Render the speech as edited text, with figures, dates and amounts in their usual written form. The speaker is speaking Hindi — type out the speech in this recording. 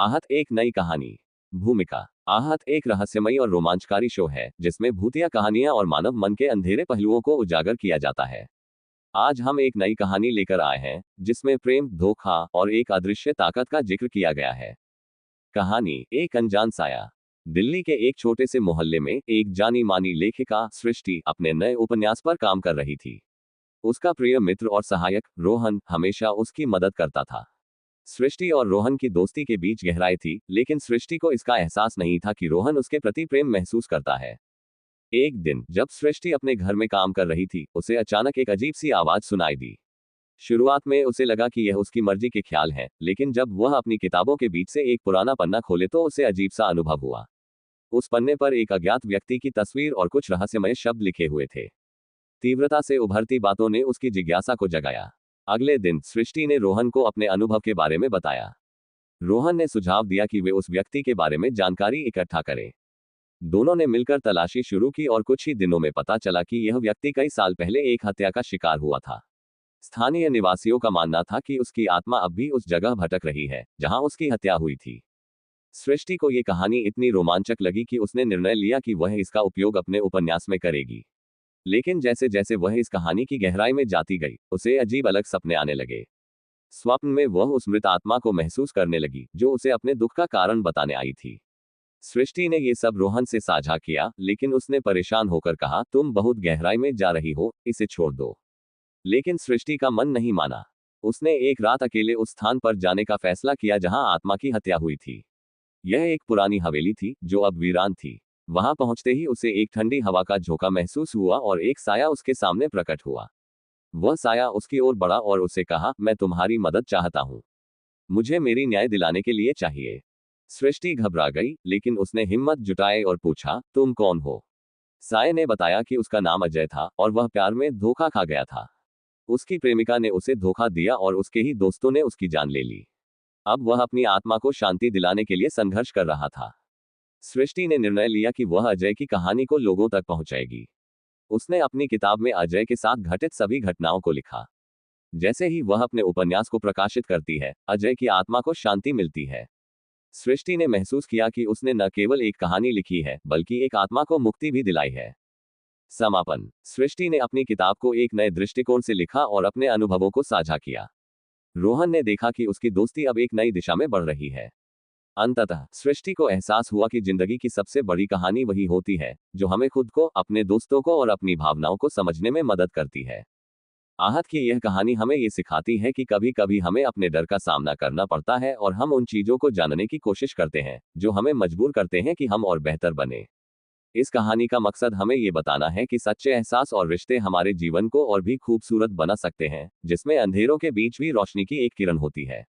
आहत एक नई कहानी। भूमिका। आहत एक रहस्यमयी और रोमांचकारी शो है जिसमें भूतिया कहानियां और मानव मन के अंधेरे पहलुओं को उजागर किया जाता है। आज हम एक नई कहानी लेकर आए हैं जिसमें प्रेम, धोखा और एक अदृश्य ताकत का जिक्र किया गया है। कहानी, एक अनजान साया। दिल्ली के एक छोटे से मोहल्ले में एक जानी मानी लेखिका सृष्टि अपने नए उपन्यास पर काम कर रही थी। उसका प्रिय मित्र और सहायक रोहन हमेशा उसकी मदद करता था। सृष्टि और रोहन की दोस्ती के बीच गहराई थी, लेकिन सृष्टि को इसका एहसास नहीं था कि रोहन उसके प्रति प्रेम महसूस करता है। एक दिन जब सृष्टि अपने घर में काम कर रही थी, उसे अचानक एक अजीब सी आवाज सुनाई दी। शुरुआत में उसे लगा कि यह उसकी मर्जी के ख्याल हैं, लेकिन जब वह अपनी किताबों के बीच से एक पुराना पन्ना खोले तो उसे अजीब सा अनुभव हुआ। उस पन्ने पर एक अज्ञात व्यक्ति की तस्वीर और कुछ रहस्यमय शब्द लिखे हुए थे। तीव्रता से उभरती बातों ने उसकी जिज्ञासा को जगाया। अगले दिन सृष्टि ने रोहन को अपने अनुभव के बारे में बताया। रोहन ने सुझाव दिया कि वे उस व्यक्ति के बारे में जानकारी इकट्ठा करें। दोनों ने मिलकर तलाशी शुरू की और कुछ ही दिनों में पता चला कि यह व्यक्ति कई साल पहले एक हत्या का शिकार हुआ था। स्थानीय निवासियों का मानना था कि उसकी आत्मा अब भी उस जगह भटक रही है जहां उसकी हत्या हुई थी। सृष्टि को यह कहानी इतनी रोमांचक लगी कि उसने निर्णय लिया कि वह इसका उपयोग अपने उपन्यास में करेगी। लेकिन जैसे जैसे वह इस कहानी की गहराई में जाती गई, उसे अजीब अलग सपने आने लगे। स्वप्न में वह उस मृत आत्मा को महसूस करने लगी जो उसे अपने दुख का कारण बताने आई थी। सृष्टि ने यह सब रोहन से साझा किया, लेकिन उसने परेशान होकर कहा, तुम बहुत गहराई में जा रही हो, इसे छोड़ दो। लेकिन सृष्टि का मन नहीं माना। उसने एक रात अकेले उस स्थान पर जाने का फैसला किया जहां आत्मा की हत्या हुई थी। यह एक पुरानी हवेली थी जो अब वीरान थी। वहां पहुंचते ही उसे एक ठंडी हवा का झोंका महसूस हुआ और एक साया उसके सामने प्रकट हुआ। वह साया उसकी ओर बढ़ा और उससे कहा, मैं तुम्हारी मदद चाहता हूं। मुझे मेरी न्याय दिलाने के लिए चाहिए। सृष्टि घबरा गई, लेकिन उसने हिम्मत जुटाई और पूछा, तुम कौन हो? साये ने बताया कि उसका नाम अजय था और वह प्यार में धोखा खा गया था। उसकी प्रेमिका ने उसे धोखा दिया और उसके ही दोस्तों ने उसकी जान ले ली। अब वह अपनी आत्मा को शांति दिलाने के लिए संघर्ष कर रहा था। सृष्टि ने निर्णय लिया कि वह अजय की कहानी को लोगों तक पहुंचाएगी। उसने अपनी किताब में अजय के साथ घटित सभी घटनाओं को लिखा। जैसे ही वह अपने उपन्यास को प्रकाशित करती है, अजय की आत्मा को शांति मिलती है। सृष्टि ने महसूस किया कि उसने न केवल एक कहानी लिखी है, बल्कि एक आत्मा को मुक्ति भी दिलाई है। समापन। सृष्टि ने अपनी किताब को एक नए दृष्टिकोण से लिखा और अपने अनुभवों को साझा किया। रोहन ने देखा कि उसकी दोस्ती अब एक नई दिशा में बढ़ रही है। अंततः सृष्टि को एहसास हुआ कि जिंदगी की सबसे बड़ी कहानी वही होती है जो हमें खुद को, अपने दोस्तों को और अपनी भावनाओं को समझने में मदद करती है। आहत की यह कहानी हमें ये सिखाती है कि कभी कभी हमें अपने डर का सामना करना पड़ता है और हम उन चीजों को जानने की कोशिश करते हैं जो हमें मजबूर करते हैं कि हम और बेहतर बने। इस कहानी का मकसद हमें ये बताना है कि सच्चे एहसास और रिश्ते हमारे जीवन को और भी खूबसूरत बना सकते हैं, जिसमें अंधेरों के बीच भी रोशनी की एक किरण होती है।